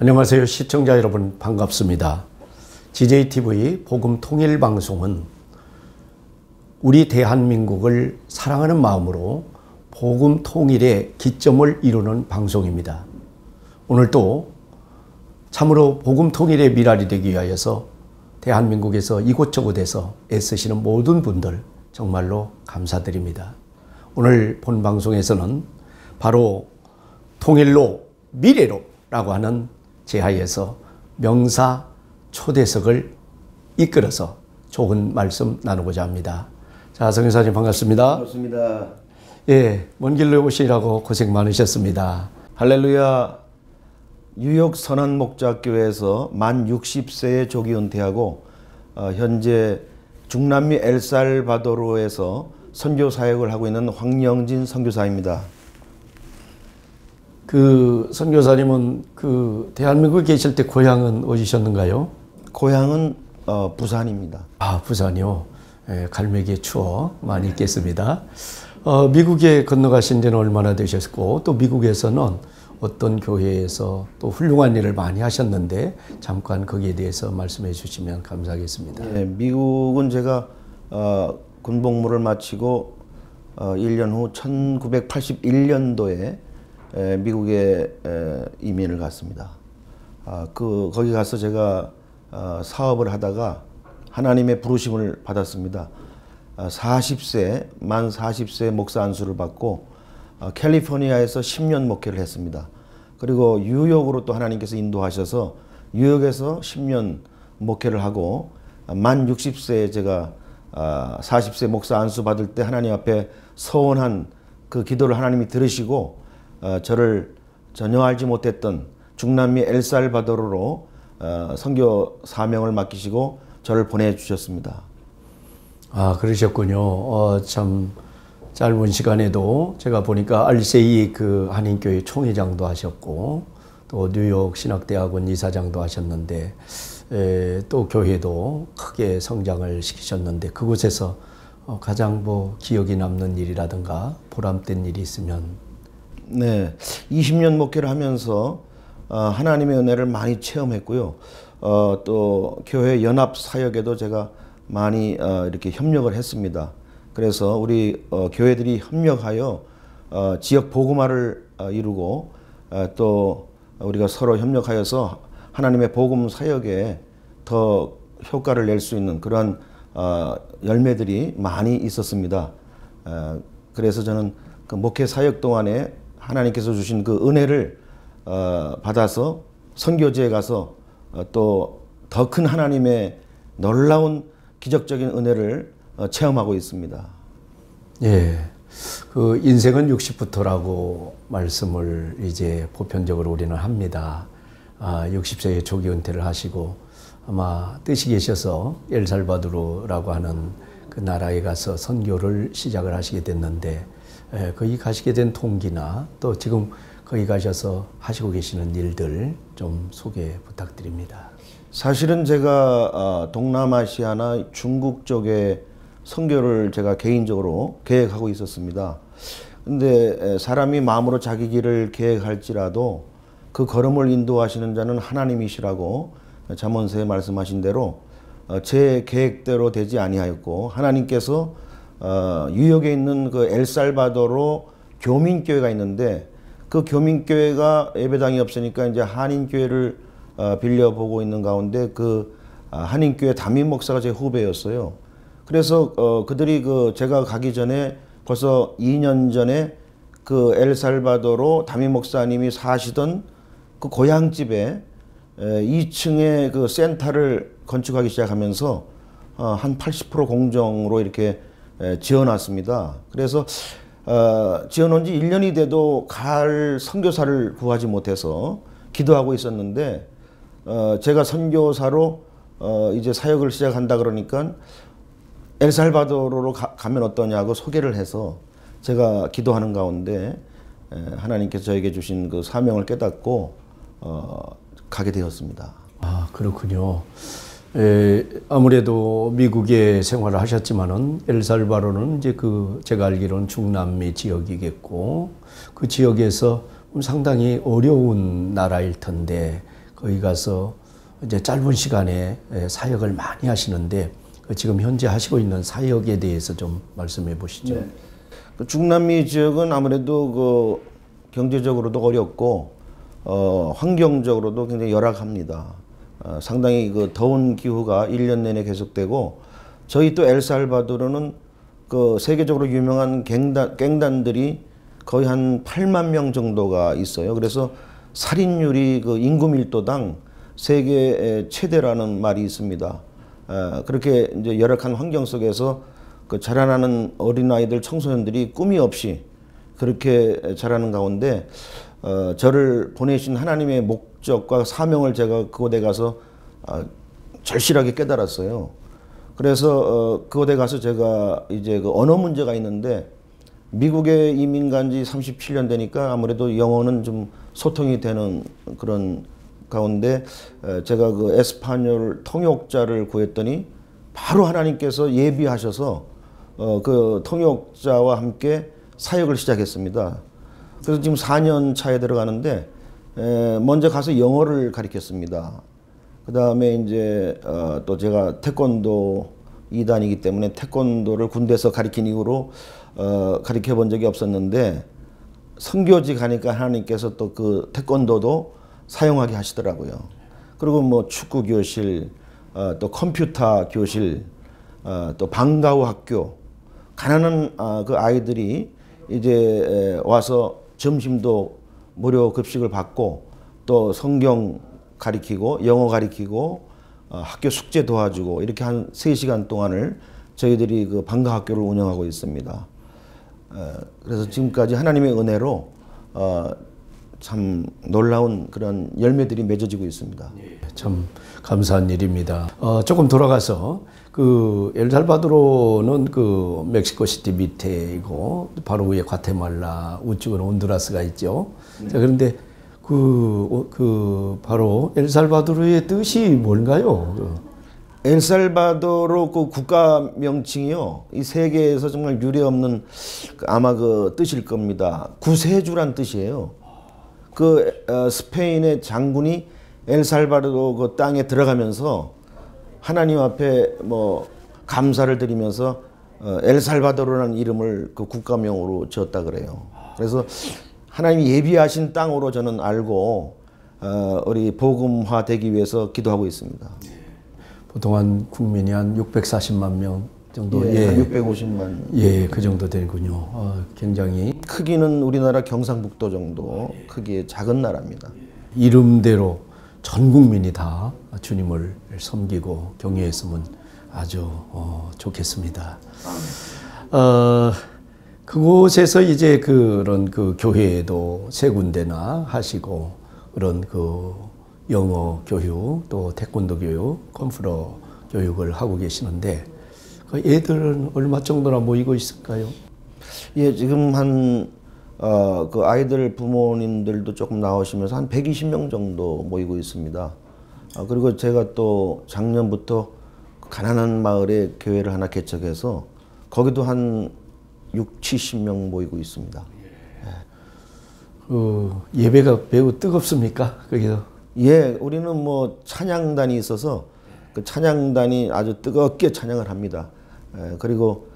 안녕하세요. 시청자 여러분 반갑습니다. GJTV 복음통일방송은 우리 대한민국을 사랑하는 마음으로 복음통일의 기점을 이루는 방송입니다. 오늘도 참으로 복음통일의 미랄이 되기 위하여서 대한민국에서 이곳저곳에서 애쓰시는 모든 분들 정말로 감사드립니다. 오늘 본 방송에서는 바로 통일로 미래로 라고 하는 제하에서 명사 초대석을 이끌어서 좋은 말씀 나누고자 합니다. 자, 성교사님 반갑습니다. 반갑습니다. 예, 먼 길로 오시라고 고생 많으셨습니다. 할렐루야. 뉴욕 선한목자교회에서 만 60세에 조기 은퇴하고 현재 중남미 엘살바도르에서 선교 사역을 하고 있는 황영진 선교사입니다. 그 선교사님은 대한민국에 계실 때 고향은 어디셨는가요? 고향은 부산입니다. 아, 부산이요. 예, 갈매기의 추억 많이 있겠습니다. 미국에 건너가신 지는 얼마나 되셨고 또 미국에서는 어떤 교회에서 또 훌륭한 일을 많이 하셨는데 잠깐 거기에 대해서 말씀해 주시면 감사하겠습니다. 네, 미국은 제가 군복무를 마치고 1년 후 1981년도에 미국에 이민을 갔습니다. 거기 가서 제가 사업을 하다가 하나님의 부르심을 받았습니다. 만 40세 목사 안수를 받고 캘리포니아에서 10년 목회를 했습니다. 그리고 뉴욕으로 또 하나님께서 인도하셔서 뉴욕에서 10년 목회를 하고 만 60세에 제가 40세 목사 안수 받을 때 하나님 앞에 서원한 그 기도를 하나님이 들으시고 저를 전혀 알지 못했던 중남미 엘살바도르로 선교 사명을 맡기시고 저를 보내주셨습니다. 아, 그러셨군요. 참 짧은 시간에도 제가 보니까 알세이 그 한인교회 총회장도 하셨고 또 뉴욕 신학대학원 이사장도 하셨는데 또 교회도 크게 성장을 시키셨는데 그곳에서 가장 기억이 남는 일이라든가 보람된 일이 있으면. 네, 20년 목회를 하면서 하나님의 은혜를 많이 체험했고요. 또 교회 연합 사역에도 제가 많이 이렇게 협력을 했습니다. 그래서 우리 교회들이 협력하여 지역 복음화를 이루고 또 우리가 서로 협력하여서 하나님의 복음 사역에 더 효과를 낼 수 있는 그러한 열매들이 많이 있었습니다. 그래서 저는 그 목회 사역 동안에 하나님께서 주신 그 은혜를 받아서 선교지에 가서 또 더 큰 하나님의 놀라운 기적적인 은혜를 체험하고 있습니다. 예, 그 인생은 60부터라고 말씀을 이제 보편적으로 우리는 합니다. 60세에 조기 은퇴를 하시고 아마 뜻이 계셔서 엘살바도르라고 하는 그 나라에 가서 선교를 시작을 하시게 됐는데 거기 가시게 된 동기나 또 지금 거기 가셔서 하시고 계시는 일들 좀 소개 부탁드립니다. 사실은 제가 동남아시아나 중국 쪽에 선교를 제가 개인적으로 계획하고 있었습니다. 근데 사람이 마음으로 자기 길을 계획할지라도 그 걸음을 인도하시는 자는 하나님이시라고 잠언서에 말씀하신 대로 제 계획대로 되지 아니하였고 하나님께서 뉴욕에 있는 그 엘살바도르 교민교회가 있는데 그 교민교회가 예배당이 없으니까 이제 한인교회를 빌려보고 있는 가운데 그 한인교회 담임 목사가 제 후배였어요. 그래서 그들이 제가 가기 전에 벌써 2년 전에 그 엘살바도르 담임 목사님이 사시던 그 고향집에 2층에 그 센터를 건축하기 시작하면서 한 80% 공정으로 이렇게 지어놨습니다. 그래서 지어놓은 지 1년이 돼도 갈 선교사를 구하지 못해서 기도하고 있었는데 제가 선교사로 이제 사역을 시작한다 그러니까 엘살바도르로 가면 어떠냐고 소개를 해서 제가 기도하는 가운데 하나님께서 저에게 주신 그 사명을 깨닫고 가게 되었습니다. 아, 그렇군요. 아무래도 미국에 생활을 하셨지만은 엘살바도르는 이제 제가 알기로는 중남미 지역이겠고 그 지역에서 상당히 어려운 나라일 텐데 거기 가서 이제 짧은 시간에 사역을 많이 하시는데 지금 현재 하시고 있는 사역에 대해서 좀 말씀해 보시죠. 네. 그 중남미 지역은 아무래도 그 경제적으로도 어렵고 환경적으로도 굉장히 열악합니다. 상당히 그 더운 기후가 1년 내내 계속되고 저희 또 엘살바도르는 그 세계적으로 유명한 갱단들이 거의 한 8만 명 정도가 있어요. 그래서 살인율이 그 인구 밀도당 세계 최대라는 말이 있습니다. 그렇게 이제 열악한 환경 속에서 그 자라나는 어린아이들, 청소년들이 꿈이 없이 그렇게 자라는 가운데 저를 보내신 하나님의 목적과 사명을 제가 그곳에 가서 절실하게 깨달았어요. 그래서 그곳에 가서 제가 이제 그 언어 문제가 있는데 미국에 이민 간 지 37년 되니까 아무래도 영어는 좀 소통이 되는 그런 가운데 제가 그 에스파뇰 통역자를 구했더니 바로 하나님께서 예비하셔서 그 통역자와 함께 사역을 시작했습니다. 그래서 지금 4년 차에 들어가는데 먼저 가서 영어를 가르쳤습니다. 그 다음에 이제 또 제가 태권도 2단이기 때문에 태권도를 군대에서 가르친 이후로 가르쳐 본 적이 없었는데 선교지 가니까 하나님께서 또 그 태권도도 사용하게 하시더라고요. 그리고 뭐 축구 교실, 또 컴퓨터 교실, 또 방과후 학교, 가난한 그 아이들이 이제 와서 점심도 무료 급식을 받고 또 성경 가리키고 영어 가리키고 학교 숙제 도와주고 이렇게 한 3시간 동안을 저희들이 그 방과학교를 운영하고 있습니다. 그래서 지금까지 하나님의 은혜로 참 놀라운 그런 열매들이 맺어지고 있습니다. 참 감사한 일입니다. 조금 돌아가서 그 엘살바도르는 그 멕시코시티 밑에이고 바로 위에 과테말라, 우측은 온두라스가 있죠. 자, 그런데 그 바로 엘살바도르의 뜻이 뭔가요? 엘살바도르 그 국가 명칭이요. 이 세계에서 정말 유례없는 아마 그 뜻일 겁니다. 구세주란 뜻이에요. 그 스페인의 장군이 엘살바도르 그 땅에 들어가면서 하나님 앞에 뭐 감사를 드리면서 엘살바도르라는 이름을 그 국가명으로 지었다 그래요. 그래서 하나님이 예비하신 땅으로 저는 알고 우리 복음화 되기 위해서 기도하고 있습니다. 보통 한 국민이 한 640만 명 정도, 예, 한 650만. 예, 그 정도 되는군요. 굉장히 크기는 우리나라 경상북도 정도 크기의 작은 나라입니다. 이름대로 전 국민이 다 주님을 섬기고 경외했으면 아주 좋겠습니다. 그곳에서 이제 그런 그 교회도 3군데나 하시고 그런 그 영어 교육 또 태권도 교육, 컴퓨터 교육을 하고 계시는데 그 애들은 얼마 정도나 모이고 있을까요? 예, 지금 그 아이들 부모님들도 조금 나오시면서 한 120명 정도 모이고 있습니다. 그리고 제가 또 작년부터 가난한 마을에 교회를 하나 개척해서 거기도 한 60-70명 모이고 있습니다. 예배가 매우 뜨겁습니까? 거기서? 예, 우리는 뭐 찬양단이 있어서 그 찬양단이 아주 뜨겁게 찬양을 합니다. 그리고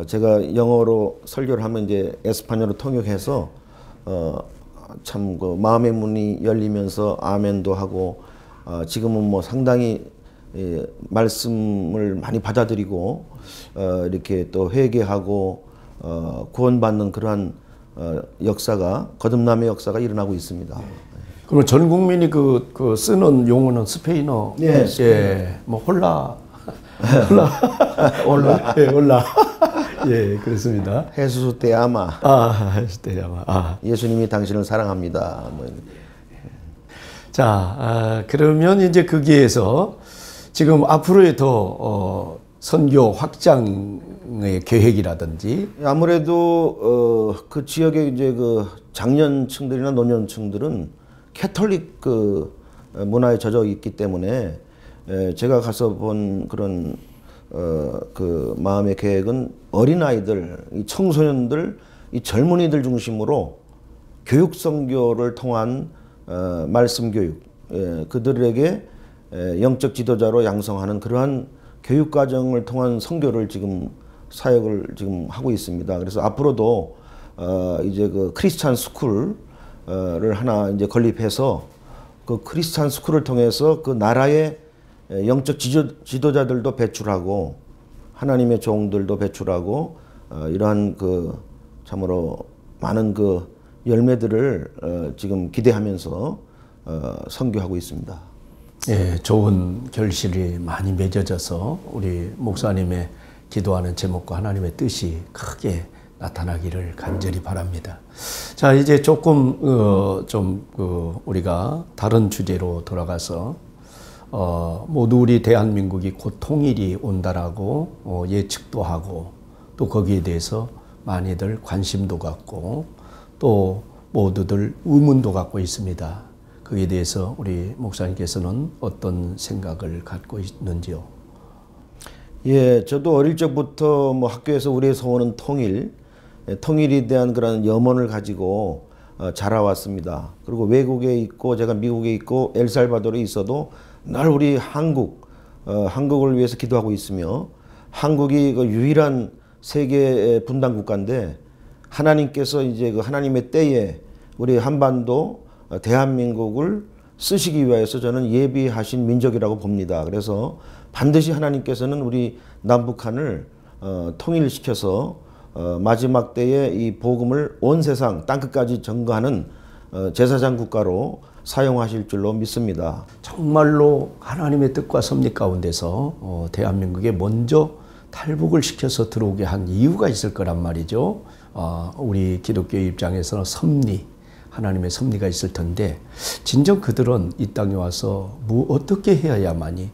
제가 영어로 설교를 하면 이제 에스파뇰으로 통역해서 참 그 마음의 문이 열리면서 아멘도 하고 지금은 뭐 상당히 말씀을 많이 받아들이고 이렇게 또 회개하고 구원받는 그러한 역사가 거듭남의 역사가 일어나고 있습니다. 그럼 전 국민이 그 쓰는 용어는 스페인어. 네, 예, 뭐 홀라, 예, 홀라. 예, 그렇습니다. 헤수스 테 아마. 헤수스 테 아마. 예수님이 당신을 사랑합니다. 뭐. 자, 그러면 이제 거기에서 지금 앞으로의 더 선교 확장의 계획이라든지 아무래도 그 지역의 이제 그 장년층들이나 노년층들은 캐톨릭 그 문화에 젖어 있기 때문에 제가 가서 본 그런 그 마음의 계획은 어린아이들, 이 청소년들, 이 젊은이들 중심으로 교육 선교를 통한 말씀 교육, 그들에게 영적 지도자로 양성하는 그러한 교육 과정을 통한 선교를 지금 사역을 지금 하고 있습니다. 그래서 앞으로도 이제 그 크리스찬 스쿨을 하나 이제 건립해서 그 크리스찬 스쿨을 통해서 그 나라의 영적 지도자들도 배출하고 하나님의 종들도 배출하고 이러한 그 참으로 많은 그 열매들을 지금 기대하면서 선교하고 있습니다. 예, 좋은 결실이 많이 맺어져서 우리 목사님의 기도하는 제목과 하나님의 뜻이 크게 나타나기를 간절히 바랍니다. 자, 이제 조금 우리가 다른 주제로 돌아가서 모두 우리 대한민국이 곧 통일이 온다라고 예측도 하고 또 거기에 대해서 많이들 관심도 갖고 또 모두들 의문도 갖고 있습니다. 거기에 대해서 우리 목사님께서는 어떤 생각을 갖고 있는지요? 예, 저도 어릴 적부터 뭐 학교에서 우리의 소원은 통일에 대한 그런 염원을 가지고 자라왔습니다. 그리고 외국에 있고 제가 미국에 있고 엘살바도르에 있어도 늘 우리 한국을 위해서 기도하고 있으며 한국이 그 유일한 세계 분단 국가인데 하나님께서 이제 그 하나님의 때에 우리 한반도 대한민국을 쓰시기 위해서 저는 예비하신 민족이라고 봅니다. 그래서 반드시 하나님께서는 우리 남북한을 통일시켜서 마지막 때에 이 복음을 온 세상 땅끝까지 전거하는 제사장 국가로 사용하실 줄로 믿습니다. 정말로 하나님의 뜻과 섭리 가운데서 대한민국에 먼저 탈북을 시켜서 들어오게 한 이유가 있을 거란 말이죠. 우리 기독교의 입장에서는 섭리, 하나님의 섭리가 있을 텐데 진정 그들은 이 땅에 와서 어떻게 해야만이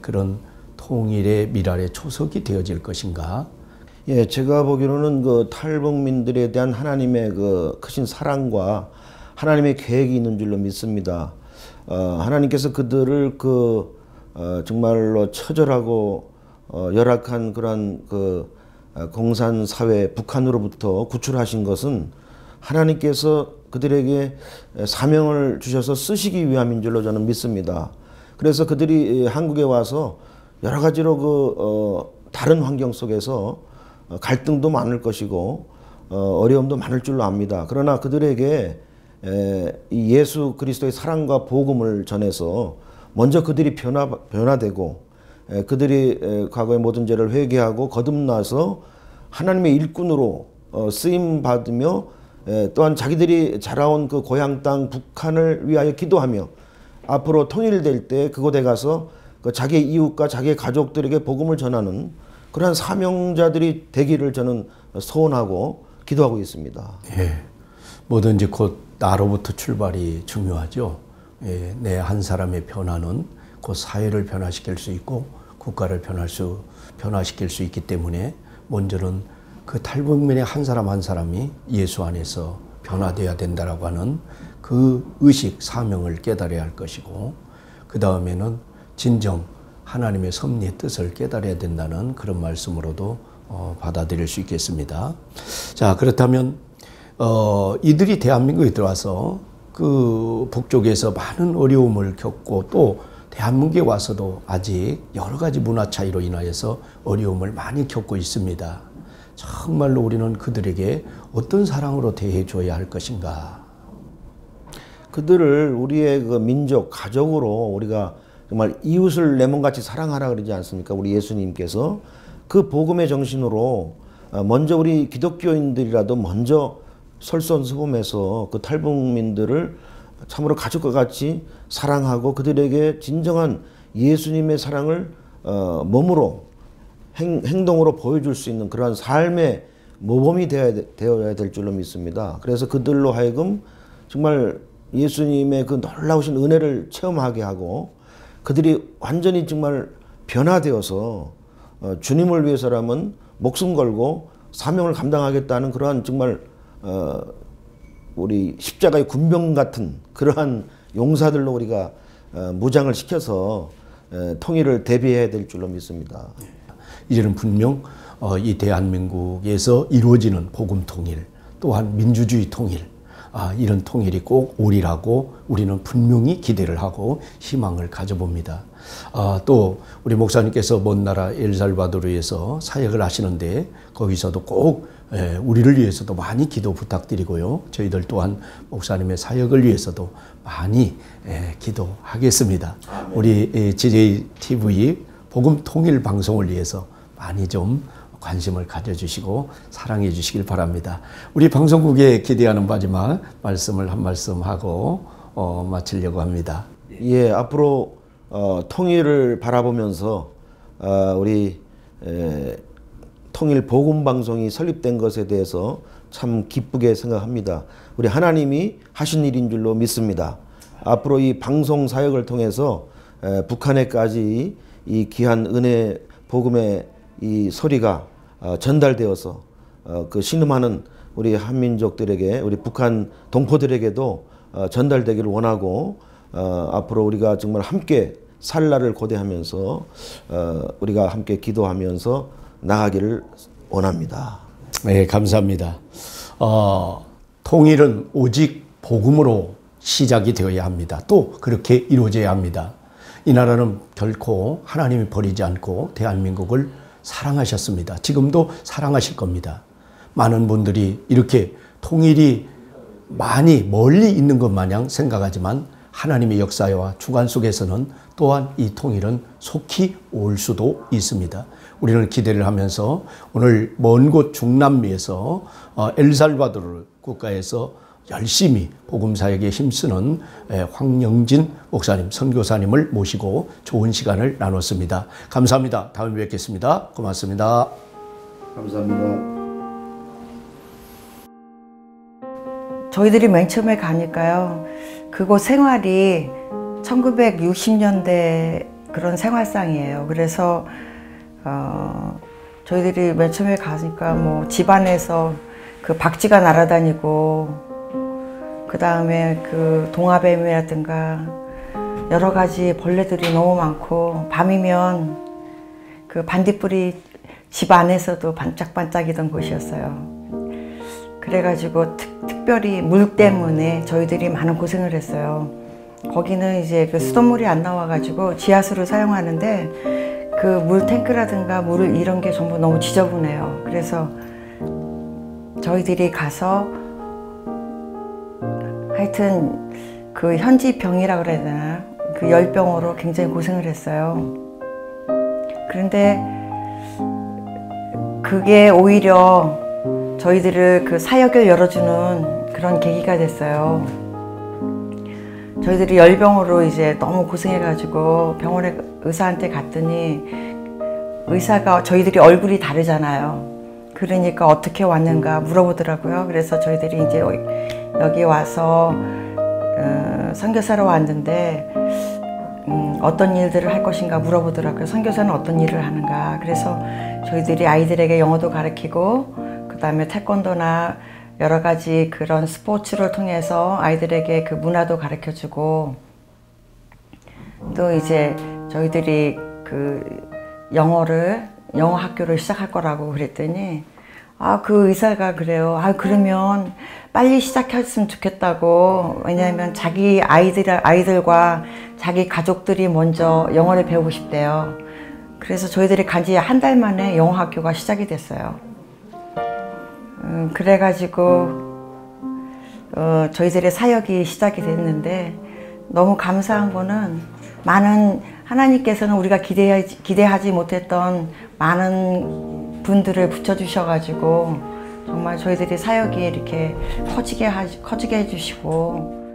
그런 통일의 미랄의 초석이 되어질 것인가? 예, 제가 보기로는 그 탈북민들에 대한 하나님의 그 크신 사랑과 하나님의 계획이 있는 줄로 믿습니다. 하나님께서 그들을 정말로 처절하고 열악한 그런 공산 사회 북한으로부터 구출하신 것은 하나님께서 그들에게 사명을 주셔서 쓰시기 위함인 줄로 저는 믿습니다. 그래서 그들이 한국에 와서 여러 가지로 다른 환경 속에서 갈등도 많을 것이고 어려움도 많을 줄로 압니다. 그러나 그들에게 이 예수 그리스도의 사랑과 복음을 전해서 먼저 그들이 변화되고 그들이 과거의 모든 죄를 회개하고 거듭나서 하나님의 일꾼으로 쓰임 받으며 또한 자기들이 자라온 그 고향 땅 북한을 위하여 기도하며 앞으로 통일될 때 그곳에 가서 자기의 이웃과 자기의 가족들에게 복음을 전하는 그러한 사명자들이 되기를 저는 소원하고 기도하고 있습니다. 예, 뭐든지 곧 나로부터 출발이 중요하죠. 예, 내 한 사람의 변화는 곧 사회를 변화시킬 수 있고 국가를 변화시킬 수 있기 때문에 먼저는 그 탈북민의 한 사람 한 사람이 예수 안에서 변화되어야 된다라고 하는 그 의식, 사명을 깨달아야 할 것이고 그 다음에는 진정 하나님의 섭리의 뜻을 깨달아야 된다는 그런 말씀으로도 받아들일 수 있겠습니다. 자, 그렇다면 이들이 대한민국에 들어와서 그 북쪽에서 많은 어려움을 겪고 또 대한민국에 와서도 아직 여러 가지 문화 차이로 인하여서 어려움을 많이 겪고 있습니다. 정말로 우리는 그들에게 어떤 사랑으로 대해줘야 할 것인가? 그들을 우리의 그 민족, 가족으로 우리가 정말 이웃을 내 몸같이 사랑하라 그러지 않습니까? 우리 예수님께서 그 복음의 정신으로 먼저 우리 기독교인들이라도 먼저 솔선수범해서 그 탈북민들을 참으로 가족과 같이 사랑하고 그들에게 진정한 예수님의 사랑을 몸으로 행동으로 보여줄 수 있는 그러한 삶의 모범이 되어야 될 줄로 믿습니다. 그래서 그들로 하여금 정말 예수님의 그 놀라우신 은혜를 체험하게 하고 그들이 완전히 정말 변화되어서 주님을 위해서라면 목숨 걸고 사명을 감당하겠다는 그러한 정말 우리 십자가의 군병 같은 그러한 용사들로 우리가 무장을 시켜서 통일을 대비해야 될 줄로 믿습니다. 이제는 분명 이 대한민국에서 이루어지는 복음 통일 또한 민주주의 통일 이런 통일이 꼭 오리라고 우리는 분명히 기대를 하고 희망을 가져봅니다. 또 우리 목사님께서 먼 나라 엘살바도르에서 사역을 하시는데 거기서도 꼭 우리를 위해서도 많이 기도 부탁드리고요. 저희들 또한 목사님의 사역을 위해서도 많이 기도하겠습니다. 아멘. 우리 GJTV 복음 통일 방송을 위해서 많이 좀 관심을 가져주시고 사랑해 주시길 바랍니다. 우리 방송국에 기대하는 마지막 말씀을 한 말씀 하고 마치려고 합니다. 예, 앞으로 통일을 바라보면서 우리 통일 복음 방송이 설립된 것에 대해서 참 기쁘게 생각합니다. 우리 하나님이 하신 일인 줄로 믿습니다. 앞으로 이 방송 사역을 통해서 북한에까지 이 귀한 은혜 복음의 이 소리가 전달되어서 그 신음하는 우리 한민족들에게, 우리 북한 동포들에게도 전달되기를 원하고, 앞으로 우리가 정말 함께 살 날을 고대하면서 우리가 함께 기도하면서 나가기를 원합니다. 네, 감사합니다. 통일은 오직 복음으로 시작이 되어야 합니다. 또 그렇게 이루어져야 합니다. 이 나라는 결코 하나님이 버리지 않고 대한민국을 사랑하셨습니다. 지금도 사랑하실 겁니다. 많은 분들이 이렇게 통일이 많이 멀리 있는 것 마냥 생각하지만 하나님의 역사와 주관 속에서는 또한 이 통일은 속히 올 수도 있습니다. 우리는 기대를 하면서 오늘 먼 곳 중남미에서 엘살바도르 국가에서 열심히 복음 사역에 힘쓰는 황영진 목사님, 선교사님을 모시고 좋은 시간을 나눴습니다. 감사합니다. 다음에 뵙겠습니다. 고맙습니다. 감사합니다. 저희들이 맨 처음에 가니까요, 그곳 생활이 1960년대 그런 생활상이에요. 그래서 저희들이 맨 처음에 가니까 뭐 집안에서 그 박쥐가 날아다니고, 그 다음에 그 동화뱀이라든가 여러 가지 벌레들이 너무 많고, 밤이면 그 반딧불이 집 안에서도 반짝반짝이던 곳이었어요. 그래가지고 특별히 물 때문에 저희들이 많은 고생을 했어요. 거기는 이제 그 수돗물이 안 나와가지고 지하수를 사용하는데 그 물 탱크라든가 물 이런 게 전부 너무 지저분해요. 그래서 저희들이 가서 하여튼 그 현지 병이라 그래야 되나, 그 열병으로 굉장히 고생을 했어요. 그런데 그게 오히려 저희들을 그 사역을 열어주는 그런 계기가 됐어요. 저희들이 열병으로 이제 너무 고생해가지고 병원에 의사한테 갔더니 의사가 저희들이 얼굴이 다르잖아요. 그러니까 어떻게 왔는가 물어보더라고요. 그래서 저희들이 이제 여기 와서 선교사로 왔는데 어떤 일들을 할 것인가 물어보더라고요. 선교사는 어떤 일을 하는가. 그래서 저희들이 아이들에게 영어도 가르치고, 그 다음에 태권도나 여러 가지 그런 스포츠를 통해서 아이들에게 그 문화도 가르쳐주고, 또 이제 저희들이 그 영어 학교를 시작할 거라고 그랬더니, 그 의사가 그래요. 그러면 빨리 시작했으면 좋겠다고. 왜냐하면 자기 아이들과 자기 가족들이 먼저 영어를 배우고 싶대요. 그래서 저희들이 간지 한 달 만에 영어 학교가 시작이 됐어요. 그래가지고 저희들의 사역이 시작이 됐는데, 너무 감사한 거는 많은 하나님께서는 우리가 기대하지 못했던 많은 분들을 붙여주셔가지고 정말 저희들이 사역이 이렇게 커지게 해주시고,